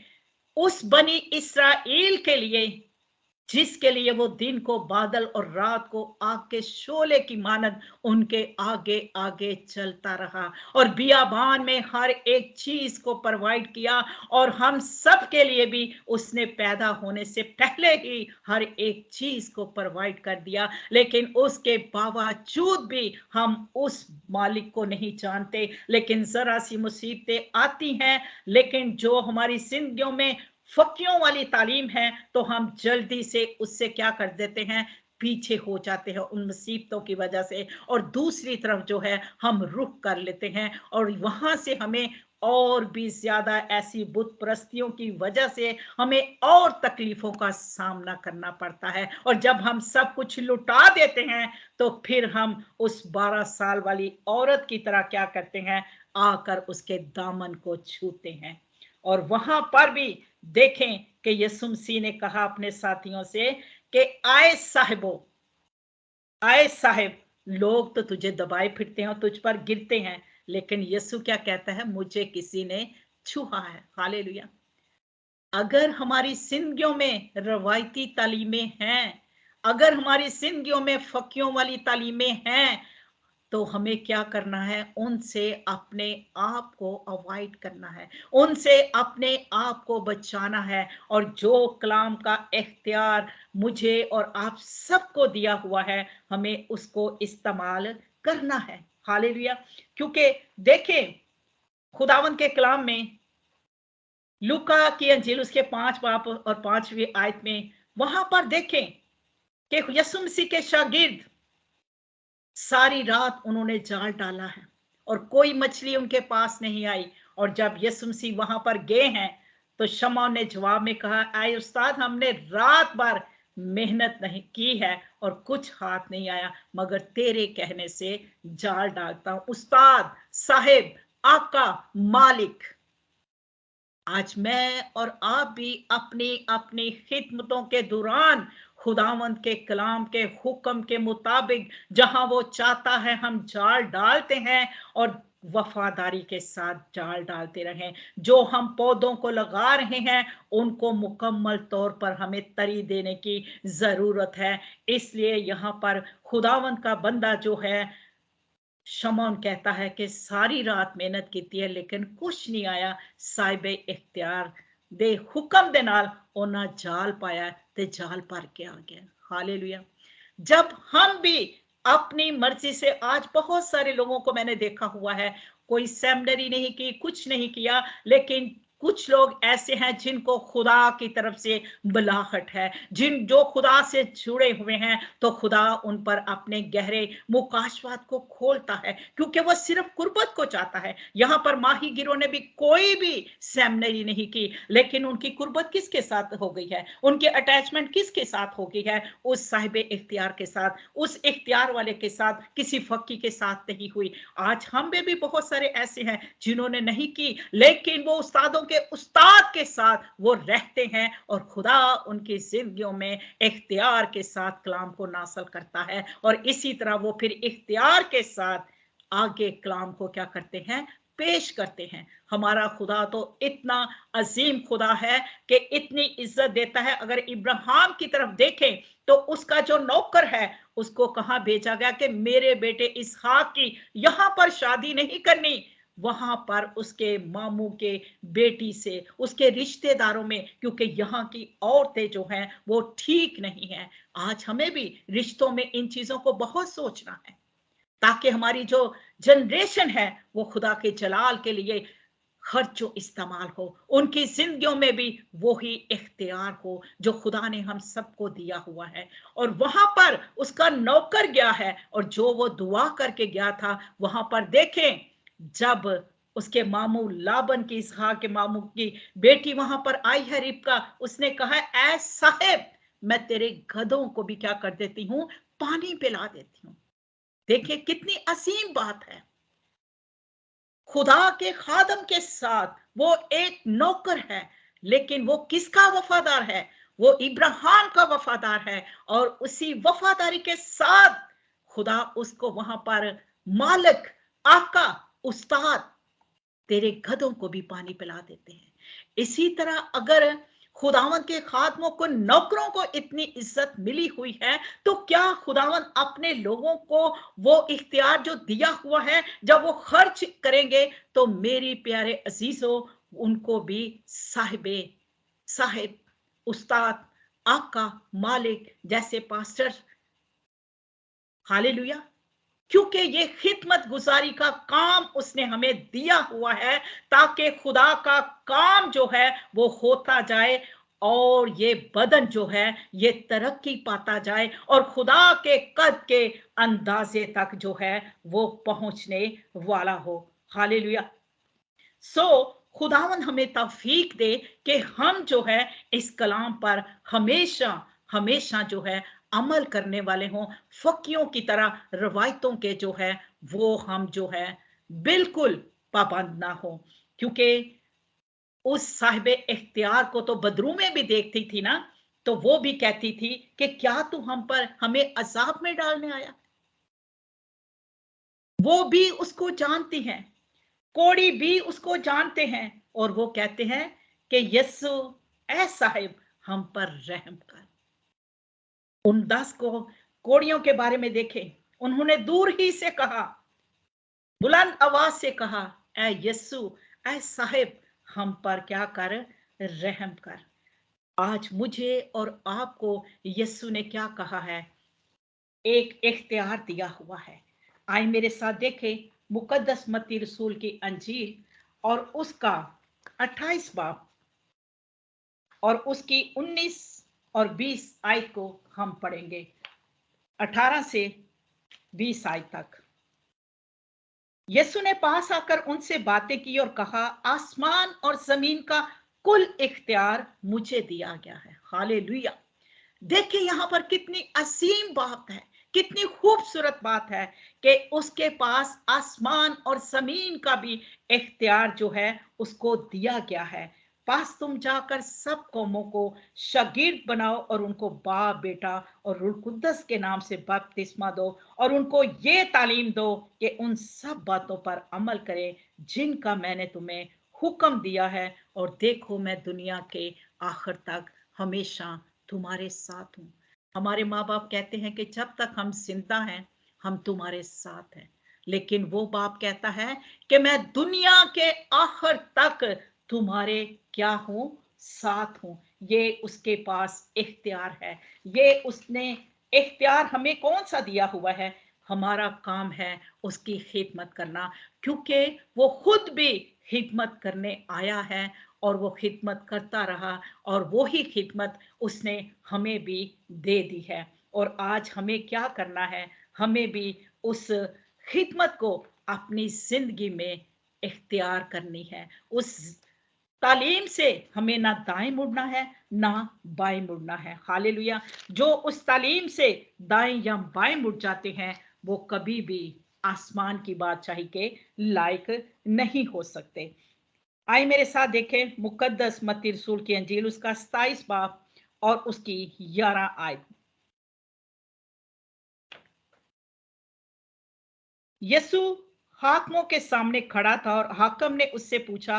उस बनी इस्राएल के लिए जिसके लिए वो दिन को बादल और रात को आग के शोले की मानद उनके आगे आगे चलता रहा और बियाबान में हर एक चीज को प्रोवाइड किया और हम सब के लिए भी उसने पैदा होने से पहले ही हर एक चीज को प्रोवाइड कर दिया। लेकिन उसके बावजूद भी हम उस मालिक को नहीं जानते। लेकिन जरा सी मुसीबतें आती हैं, लेकिन जो हमारी जिंदगियों में फकियों वाली तालीम है तो हम जल्दी से उससे क्या कर देते हैं, पीछे हो जाते हैं उन मुसीबतों की वजह से, और दूसरी तरफ जो है हम रुख कर लेते हैं और वहां से हमें और भी ज्यादा ऐसी बुत परस्तियों की वजह से हमें और तकलीफों का सामना करना पड़ता है। और जब हम सब कुछ लुटा देते हैं तो फिर हम उस 12 साल वाली औरत की तरह क्या करते हैं, आकर उसके दामन को छूते हैं। और वहां पर भी देखें कि यीशु मसीह ने कहा अपने साथियों से कि आए साहिबो, आए साहिब, लोग तो तुझे दबाए फिरते हैं और तुझ पर गिरते हैं, लेकिन यीशु क्या कहता है, मुझे किसी ने छुआ है। हालेलुया। अगर हमारी जिंदगियों में रवायती तालीमें हैं, अगर हमारी जिंदगियों में फकियों वाली तालीमें हैं, तो हमें क्या करना है, उनसे अपने आप को अवॉइड करना है, उनसे अपने आप को बचाना है। और जो कलाम का इख्तियार मुझे और आप सबको दिया हुआ है, हमें उसको इस्तेमाल करना है। हालेलुया। क्योंकि देखें खुदावंद के कलाम में लूका की अंजील उसके 5 बाब और 5वीं आयत में वहां पर देखें कि यीशु मसीह के शागिर्द सारी रात उन्होंने जाल डाला है और कोई मछली उनके पास नहीं आई। और जब यीशु मसीह वहां पर गए हैं तो शमौन ने जवाब में कहा, आए उस्ताद, हमने रात भर मेहनत नहीं की है और कुछ हाथ नहीं आया, मगर तेरे कहने से जाल डालता हूं। उस्ताद, साहिब, आका, मालिक, आज मैं और आप भी अपनी अपनी खिदमतों के दौरान खुदावंद के कलाम के हुक्म के मुताबिक जहां वो चाहता है हम जाल डालते हैं और वफादारी के साथ जाल डालते रहें। जो हम पौधों को लगा रहे हैं उनको मुकम्मल तौर पर हमें तरी देने की जरूरत है। इसलिए यहाँ पर खुदावंद का बंदा जो है शमौन कहता है कि सारी रात मेहनत की है लेकिन कुछ नहीं आया। साहिब इख्तियार दे हुक्म दे नाल ओना जाल पाया ते जाल भर के आ गया। हालेलुया। जब हम भी अपनी मर्जी से, आज बहुत सारे लोगों को मैंने देखा हुआ है, कोई सेमिनरी नहीं की, कुछ नहीं किया, लेकिन कुछ लोग ऐसे हैं जिनको खुदा की तरफ से बुलाहट है, जो खुदा से जुड़े हुए हैं, तो खुदा उन पर अपने गहरे मुकाशवात को खोलता है क्योंकि वो सिर्फ कुर्बत को चाहता है। यहां पर माहीगिरों ने भी कोई भी सेमिनरी नहीं की, लेकिन उनकी कुर्बत किसके साथ हो गई है, उनकी अटैचमेंट किसके साथ हो गई है, उस साहिब इख्तियार के साथ, उस इख्तियार वाले के साथ, किसी फक्की के साथ नहीं हुई। आज हम में भी बहुत सारे ऐसे हैं जिन्होंने नहीं की, लेकिन वो उस्तादों के उस्ताद के साथ वो रहते हैं और खुदा उनकी जिंदगियों में इख्तियार के साथ कलाम को नासल करता है और इसी तरह वो फिर इख्तियार के साथ आगे कलाम को क्या करते हैं, पेश करते हैं। हमारा खुदा तो इतना अजीम खुदा है कि इतनी इज्जत देता है। अगर इब्राहिम की तरफ देखें तो उसका जो नौकर है उसको कहां भेजा गया कि मेरे बेटे इसहाक की यहां पर शादी नहीं करनी, वहां पर उसके मामू के बेटी से, उसके रिश्तेदारों में, क्योंकि यहाँ की औरतें जो हैं वो ठीक नहीं हैं। आज हमें भी रिश्तों में इन चीजों को बहुत सोचना है ताकि हमारी जो जनरेशन है वो खुदा के जलाल के लिए हर जो इस्तेमाल हो, उनकी जिंदगियों में भी वही इख्तियार हो जो खुदा ने हम सबको दिया हुआ है। और वहां पर उसका नौकर गया है, और जो वो दुआ करके गया था, वहां पर देखें, जब उसके मामू लाबन की, इसहाक के मामू की बेटी वहां पर आई है, रिबका, उसने कहा, ऐ साहेब, मैं तेरे गधों को भी क्या कर देती हूं, पानी पिला देती हूं। देखिए कितनी असीम बात है। खुदा के खादम के साथ वो एक नौकर है, लेकिन वो किसका वफादार है? वो इब्राहिम का वफादार है। और उसी वफादारी के साथ खुदा उसको वहां पर मालिक, आका, उस्ताद, तेरे गधों को भी पानी पिला देते हैं। इसी तरह अगर खुदावन के खादमों को, नौकरों को इतनी इज्जत मिली हुई है, तो क्या खुदावन अपने लोगों को वो इख्तियार जो दिया हुआ है, जब वो खर्च करेंगे, तो मेरी प्यारे अजीजों, उनको भी साहिब, उस्ताद, आका, मालिक जैसे पास्टर, हालेलुया, क्योंकि ये खिदमत गुजारी का काम उसने हमें दिया हुआ है, ताकि खुदा का काम जो है वो होता जाए, और ये बदन जो है ये तरक्की पाता जाए, और खुदा के कद के अंदाजे तक जो है वो पहुंचने वाला हो। हालेलुया। खुदावन हमें तौफीक दे कि हम जो है इस कलाम पर हमेशा हमेशा जो है अमल करने वाले हों, फकीयों की तरह रवायतों के जो है वो हम जो है बिल्कुल पाबंद ना हो। क्योंकि उस साहिबे इख्तियार को तो बदरू में भी देखती थी ना, तो वो भी कहती थी कि क्या तू हम पर, हमें अजाब में डालने आया? वो भी उसको जानती हैं, कोड़ी भी उसको जानते हैं, और वो कहते हैं कि यस्सु, ऐ साहिब, हम पर रहम कर। उन 10 को कोड़ियों के बारे में देखें, उन्होंने दूर ही से कहा, बुलंद आवाज से कहा, ऐ यस्सु, ऐ साहिब, हम पर क्या कर, रहम कर। आज मुझे और आपको यस्सु ने क्या कहा है, एक इख्तियार दिया हुआ है। आए मेरे साथ देखें मुकद्दस मत्ती रसूल की अंजील और उसका 28 बाब और उसकी 19 और 20 आयत को हम पढ़ेंगे, 18 से 20 आयत तक। यीशु ने पास आकर उनसे बातें की और कहा, आसमान और जमीन का कुल इख्तियार मुझे दिया गया है। हालेलुया। देखिए यहां पर कितनी असीम बात है, कितनी खूबसूरत बात है कि उसके पास आसमान और जमीन का भी इख्तियार जो है उसको दिया गया है। पास तुम जाकर सब कौमों को शागिर्द बनाओ और उनको बाप, बेटा और रूह कुद्दस के नाम से बपतिस्मा दो, और उनको ये तालीम दो कि उन सब बातों पर अमल करें जिनका मैंने तुम्हें हुक्म दिया है, और देखो मैं दुनिया के आखिर तक हमेशा तुम्हारे साथ हूं। हमारे माँ बाप कहते हैं कि जब तक हम जिंदा हैं हम तुम्हारे साथ हैं, लेकिन वो बाप कहता है कि मैं दुनिया के आखिर तक तुम्हारे क्या हूं, साथ हूं। ये उसके पास इख्तियार है। ये उसने इख्तियार हमें कौन सा दिया हुआ है? हमारा काम है उसकी खिदमत करना, क्योंकि वो खुद भी खिदमत करने आया है और वो खिदमत करता रहा, और वो ही खिदमत उसने हमें भी दे दी है। और आज हमें क्या करना है? हमें भी उस खिदमत को अपनी जिंदगी में इख्तियार करनी है। उस तालीम से हमें ना दाएं मुड़ना है ना बाएं मुड़ना है। हालेलुया। जो उस तालीम से दाएं या बाएं मुड़ जाते हैं वो कभी भी आसमान की बादशाही के लायक नहीं हो सकते। आइए मेरे साथ देखें मुकद्दस मत्ती रसूल की अंजील उसका 27 बाब और उसकी 11 आयत। यीशु हाकिमों के सामने खड़ा था और हाकिम ने उससे पूछा,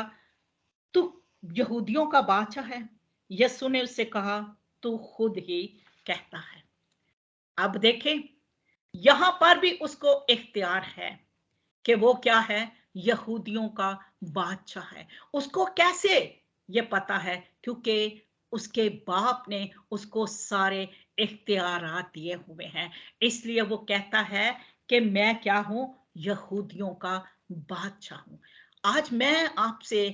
तू यहूदियों का बादशाह है? यीशु ने उससे कहा, तू खुद ही कहता है। अब देखें यहां पर भी उसको इख्तियार है कि वो क्या है, यहूदियों का बादशाह है। उसको कैसे ये पता है? क्योंकि उसके बाप ने उसको सारे इख्तियारात दिए हुए हैं। इसलिए वो कहता है कि मैं क्या हूं, यहूदियों का बादशाह हूं। आज मैं आपसे,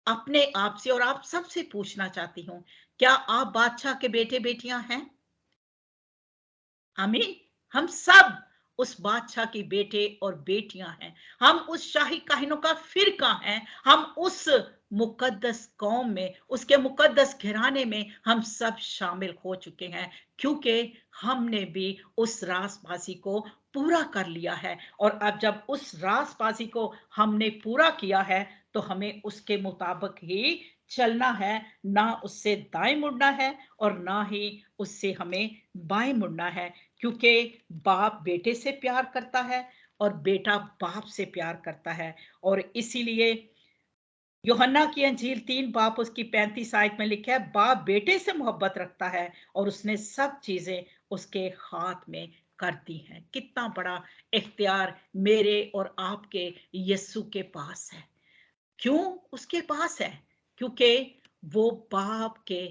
अपने आप से और आप सबसे पूछना चाहती हूँ, क्या आप बादशाह के बेटे बेटियां हैं? आमीन। हम सब उस बादशाह के बेटे और बेटियां हैं। हम उस शाही काहिनों का फिरका हैं। हम उस मुकद्दस कौम में, उसके मुकद्दस घराने में हम सब शामिल हो चुके हैं, क्योंकि हमने भी उस रासबाजी को पूरा कर लिया है। और अब जब उस रासबाजी को हमने पूरा किया है, तो हमें उसके मुताबिक ही चलना है, ना उससे दाएं मुड़ना है और ना ही उससे हमें बाएं मुड़ना है। क्योंकि बाप बेटे से प्यार करता है और बेटा बाप से प्यार करता है। और इसीलिए यूहन्ना की अंजील 3 बाप उसकी 35 आयत में लिखा है, बाप बेटे से मोहब्बत रखता है और उसने सब चीजें उसके हाथ में कर दी हैं। कितना बड़ा इख्तियार मेरे और आपके यीशु के पास है। क्यों उसके पास है? क्योंकि वो बाप के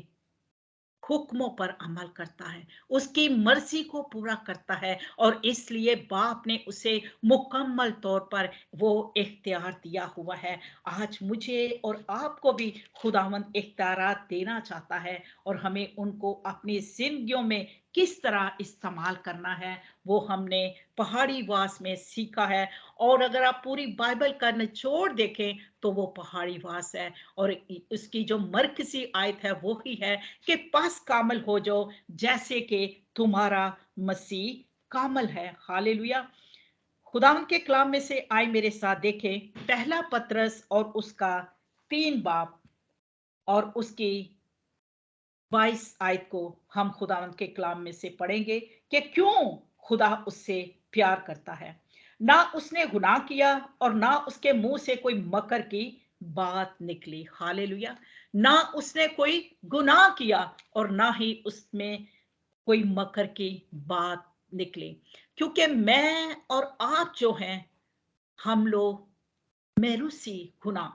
हुक्मों पर अमल करता है, उसकी मर्जी को पूरा करता है, और इसलिए बाप ने उसे मुकम्मल तौर पर वो इख्तियार दिया हुआ है। आज मुझे और आपको भी खुदावंद इख्तियारात देना चाहता है, और हमें उनको अपनी जिंदगियों में किस तरह इस्तेमाल करना है, वो हमने पहाड़ी वास में सीखा है। और अगर आप पूरी बाइबल का निचोड़ देखें तो वो पहाड़ी वास है। और उसकी जो मरकजी आयत है वो ही है कि पास कामल हो जाओ जैसे कि तुम्हारा मसीह कामल है। हालेलुया। खुदावंद के कलाम में से आए मेरे साथ देखें, पहला पतरस और उसका 3 बाब और उसकी 22 आयत को हम खुदावंद के कलाम में से पढ़ेंगे कि क्यों खुदा उससे प्यार करता है। ना उसने गुनाह किया और ना उसके मुंह से कोई मकर की बात निकली। हालेलुया। ना उसने कोई गुनाह किया और ना ही उसमें कोई मकर की बात निकली। क्योंकि मैं और आप जो हैं, हम लोग मेरूसी गुनाह,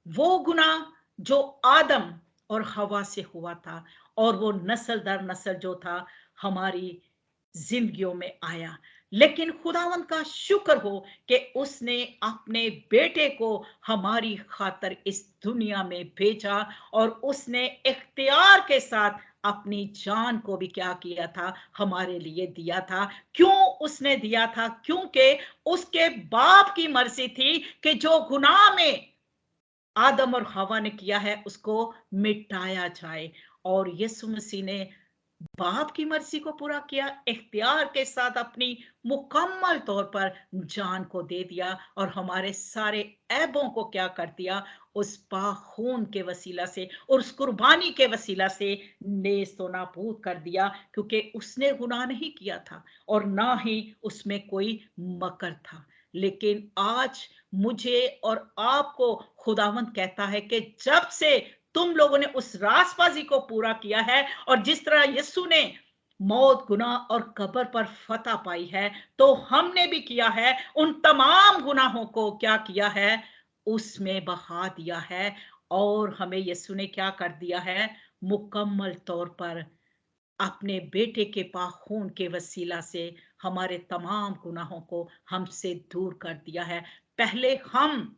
वो गुनाह जो आदम और हवा से हुआ था, और वो नस्ल दर नस्ल जो था हमारी जिंदगियों में आया। लेकिन खुदावंद का शुक्र हो कि उसने अपने बेटे को हमारी खातर इस दुनिया में भेजा, और उसने इख्तियार के साथ अपनी जान को भी क्या किया था, हमारे लिए दिया था। क्यों उसने दिया था? क्योंकि उसके बाप की मर्जी थी कि जो गुनाह में आदम और हवा ने किया है उसको मिटाया जाए। और यीशु मसीह ने बाप की मर्जी को पूरा किया, इख्तियार के साथ अपनी मुकम्मल तौर पर जान को दे दिया, और हमारे सारे ऐबों को क्या कर दिया, उस पाखून के वसीला से और उस कुर्बानी के वसीला से नेस्त व नाबूद कर दिया। क्योंकि उसने गुनाह नहीं किया था और ना ही उसमें कोई मकर था। लेकिन आज मुझे और आपको खुदावंद कहता है कि जब से तुम लोगों ने उस रासबाजी को पूरा किया है, और जिस तरह यीशु ने मौत, गुनाह और कब्र पर फतह पाई है, तो हमने भी किया है। उन तमाम गुनाहों को क्या किया है, उसमें बहा दिया है। और हमें यीशु ने क्या कर दिया है, मुकम्मल तौर पर अपने बेटे के पाक खून के वसीला से हमारे तमाम गुनाहों को हमसे दूर कर दिया है। पहले हम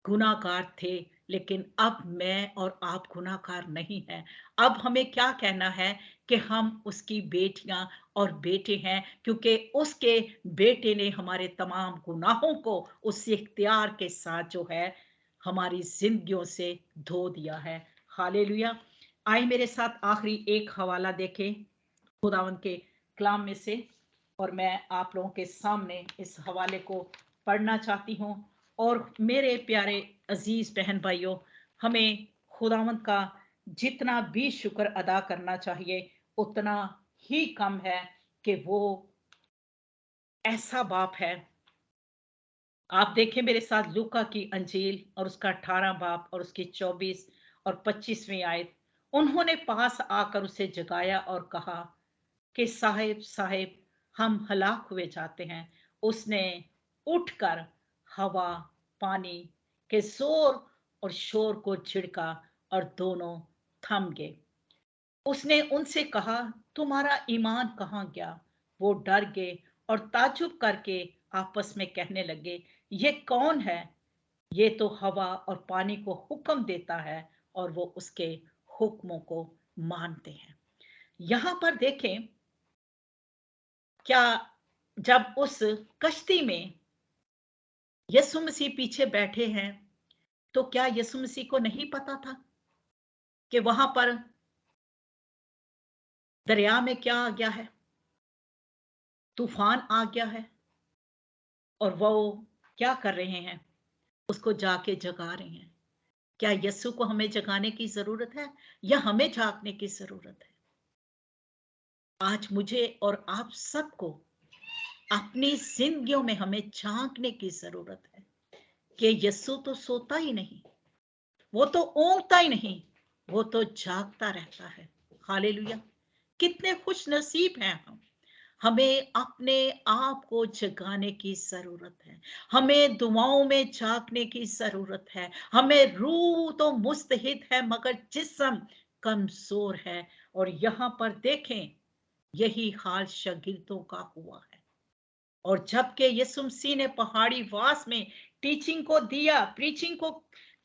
गुनाहगार थे, लेकिन अब मैं और आप गुनाहगार नहीं हैं। अब हमें क्या कहना है कि हम उसकी बेटियां और बेटे हैं, क्योंकि उसके बेटे ने हमारे तमाम गुनाहों को उस इख्तियार के साथ जो है हमारी जिंदगियों से धो दिया है। हालेलुया। आए मेरे साथ आखिरी एक हवाला देखें खुदावंद के कलाम में से, और मैं आप लोगों के सामने इस हवाले को पढ़ना चाहती हूँ। और मेरे प्यारे अजीज बहन भाइयों, हमें खुदावंद का जितना भी शुक्र अदा करना चाहिए उतना ही कम है कि वो ऐसा बाप है। आप देखें मेरे साथ लूका की अंजील और उसका 18 बाप और उसकी 24 और 25वीं आयत। उन्होंने पास आकर उसे जगाया और कहा कि साहिब साहिब, हम हलाक हुए जाते हैं। उसने उठकर हवा पानी के जोर और शोर को झिड़का और दोनों थम गए। उसने उनसे कहा, तुम्हारा ईमान कहाँ गया? वो डर गए और ताज्जुब करके आपस में कहने लगे, ये कौन है ये तो हवा और पानी को हुक्म देता है और वो उसके हुक्मों को मानते हैं। यहां पर देखें, क्या जब उस कश्ती में यीशु मसीह पीछे बैठे हैं, तो क्या यीशु मसीह को नहीं पता था कि वहां पर दरिया में क्या आ गया है, तूफान आ गया है, और वो क्या कर रहे हैं, उसको जाके जगा रहे हैं? क्या यीशु को हमें जगाने की जरूरत है या हमें जागने की जरूरत है? आज मुझे और आप सबको अपनी जिंदगियों में हमें झांकने की जरूरत है कि यीशु तो सोता ही नहीं, वो तो ऊँघता ही नहीं, वो तो जागता रहता है। हालेलुया! कितने खुश नसीब हैं हम। हमें अपने आप को जगाने की जरूरत है, हमें दुआओं में जागने की जरूरत है। हमें रूह तो मुस्तहिद है मगर जिस्म कमजोर है। और यहाँ पर देखें, यही हाल शागिर्दों का हुआ है। और जबकि यीशु मसीह ने पहाड़ी वास में टीचिंग को दिया, प्रीचिंग को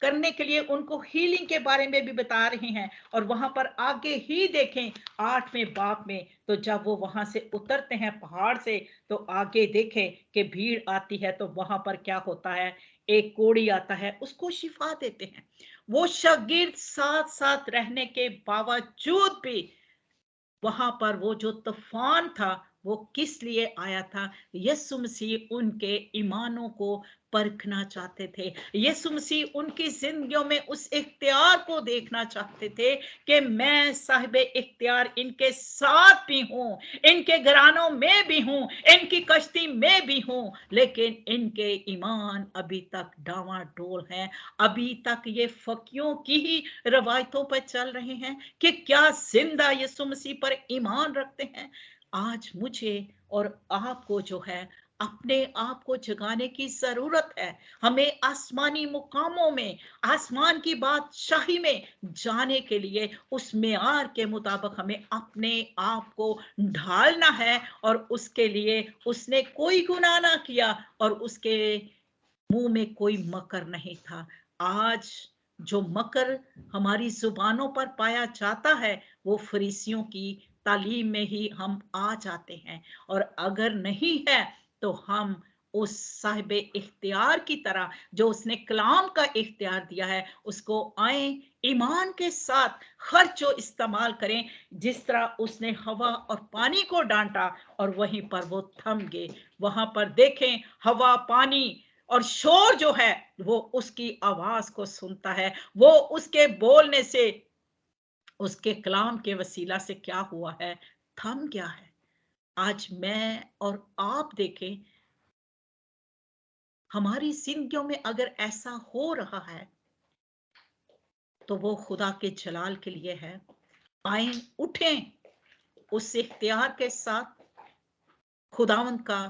करने के लिए उनको हीलिंग के बारे में भी बता रहे हैं। और वहां पर आगे ही देखें 8वें बाब में, तो जब वो वहां से उतरते हैं पहाड़ से, तो आगे देखें कि भीड़ आती है, तो वहां पर क्या होता है, एक कोढ़ी आता है, उसको शिफा देते हैं। वो शागिर्द साथ साथ रहने के बावजूद भी वहां पर वो जो तूफान था, वो किस लिए आया था? यीशु मसीह उनके ईमानों को परखना चाहते थे। यीशु मसीह उनकी जिंदगियों में उस इख्तियार को देखना चाहते थे कि मैं साहिबे इख्तियार इनके साथ भी हूं, इनके घरानों में भी हूं, इनकी कश्ती में भी हूं, लेकिन इनके ईमान अभी तक डावाडोल हैं। अभी तक ये फकियों की ही रवायतों पर चल रहे हैं कि क्या जिंदा यीशु मसीह पर ईमान रखते हैं। आज मुझे और आपको जो है, अपने आप को जगाने की जरूरत है। हमें आसमानी मुकामों में, आसमान की बादशाही में जाने के लिए उस मेयार के मुताबिक हमें अपने आप को ढालना है। और उसके लिए उसने कोई गुनाह ना किया और उसके मुंह में कोई मकर नहीं था। आज जो मकर हमारी जुबानों पर पाया जाता है, वो फरीसियों की तालीम में ही हम आ जाते हैं। और अगर नहीं है तो हम उस साहिबे इख्तियार की तरह, जो उसने कलाम का इख्तियार दिया है, उसको आए ईमान के साथ खर्चो इस्तेमाल करें। जिस तरह उसने हवा और पानी को डांटा और वहीं पर वो थम गए। वहां पर देखें, हवा, पानी और शोर जो है, वो उसकी आवाज को सुनता है। वो उसके बोलने से, उसके कलाम के वसीला से क्या हुआ है, थम गया है। आज मैं और आप देखें, हमारी जिंदगियों में अगर ऐसा हो रहा है, तो वो खुदा के जलाल के लिए है। आए, उठें उस इख्तियार के साथ। खुदावंद का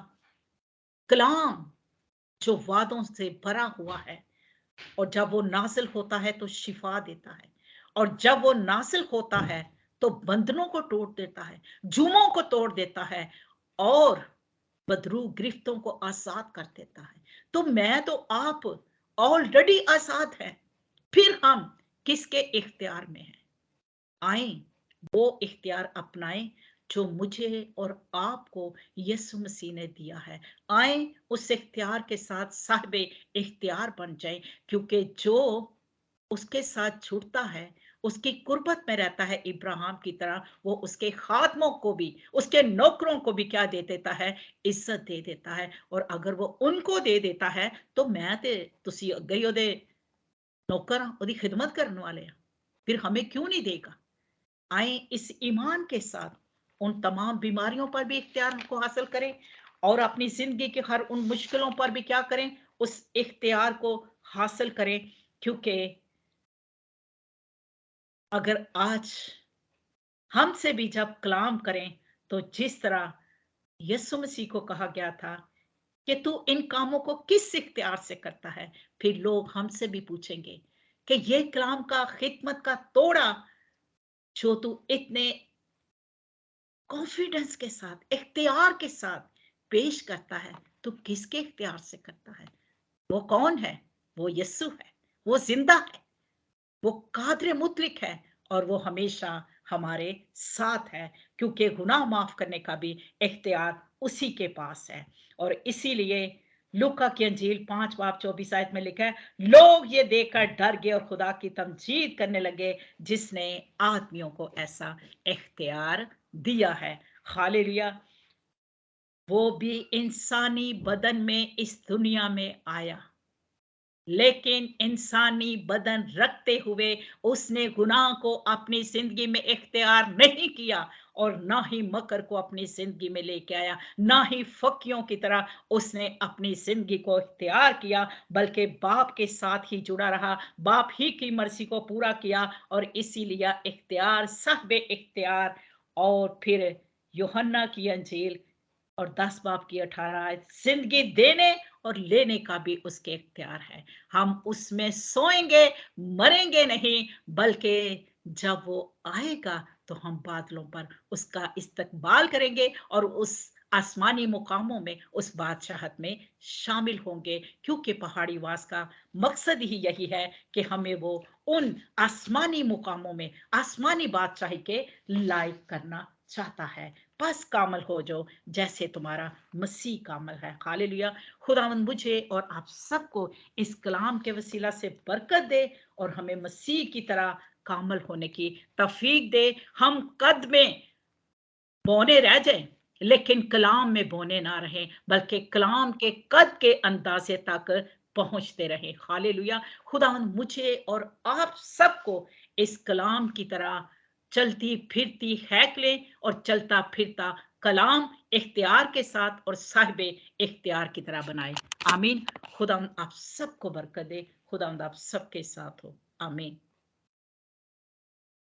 कलाम जो वादों से भरा हुआ है, और जब वो नासिल होता है तो शिफा देता है, और जब वो नासिल होता है तो बंधनों को तोड़ देता है, जुमों को तोड़ देता है, और बदरू गिरफ्तों को आजाद कर देता है। तो मैं तो आप ऑलरेडी आजाद हैं, फिर हम किसके इख्तियार में हैं? आए, वो इख्तियार अपनाएं जो मुझे और आपको यीशु मसीह ने दिया है। आए, उस इख्तियार के साथ साहिबे इख्तियार बन जाए, क्योंकि जो उसके साथ जुड़ता है, उसकी कुर्बत में रहता है, इब्राहिम की तरह, वो उसके खादमों को भी, उसके नौकरों को भी क्या दे देता है? इज्जत दे देता है। और अगर वो उनको दे देता है, तो मैं ते तुसी गई ओदे नौकर ओदी खिदमत करने वाले हैं, फिर हमें क्यों नहीं देगा? आए, इस ईमान के साथ उन तमाम बीमारियों पर भी इख्तियार को हासिल करें, और अपनी जिंदगी के हर उन मुश्किलों पर भी क्या करें? उस इख्तियार को हासिल करें। क्योंकि अगर आज हमसे भी जब कलाम करें, तो जिस तरह यीशु मसीह को कहा गया था कि तू इन कामों को किस इख्तियार से करता है, फिर लोग हमसे भी पूछेंगे कि ये कलाम का, खिदमत का तोड़ा जो तू इतने कॉन्फिडेंस के साथ, इख्तियार के साथ पेश करता है, तो किसके इख्तियार से करता है? वो कौन है? वो यस्सु है, वो जिंदा है, वो कादिर मुतलक है और वो हमेशा हमारे साथ है, क्योंकि गुनाह माफ करने का भी इख्तियार उसी के पास है। और इसीलिए लूका की अंजील 5 बाब 24 आयत में लिखा है, लोग ये देखकर डर गए और खुदा की तमजीद करने लगे जिसने आदमियों को ऐसा इख्तियार दिया है। हालेलुया। वो भी इंसानी बदन में इस दुनिया में आया, लेकिन इंसानी बदन रखते हुए उसने गुनाह को अपनी जिंदगी में इख्तियार नहीं किया और ना ही मकर को अपनी जिंदगी में लेके आया, ना ही फकियों की तरह उसने अपनी जिंदगी को इख्तियार किया, बल्कि बाप के साथ ही जुड़ा रहा, बाप ही की मर्जी को पूरा किया और इसीलिए इख्तियार साहब इख्तियार। और फिर यूहन्ना की अंजील और 10 बाब की 18 आयत, जिंदगी देने और लेने का भी उसके इख्तियार है। हम उसमें सोएंगे, मरेंगे नहीं, बल्कि जब वो आएगा तो हम बादलों पर उसका इस्तकबाल करेंगे और उस आसमानी मुकामों में उस बादशाहत में शामिल होंगे, क्योंकि पहाड़ी वास का मकसद ही यही है कि हमें वो उन आसमानी मुकामों में आसमानी बादशाही के लायक करना चाहता है। बस कामल हो जो जैसे तुम्हारा मसीह कामल है। हालेलुया। खुदावंद मुझे और आप सबको इस कलाम के वसीला से बरकत दे और हमें मसीह की तरह कामल होने की तौफीक दे। हम कद में बोने रह जाएं, लेकिन कलाम में बोने ना रहें, बल्कि कलाम के कद के अंदाजे तक पहुंचते रहें। हालेलुया। खुदावंद मुझे और आप सबको इस कलाम की तरह चलती फिरती हैकलें और चलता फिरता कलाम इख्तियार के साथ और साहिब इख्तियार की तरह बनाए। आमीन। खुदावंद आप सबको बरकत दे। खुदावंद आप सबके साथ हो। आमीन।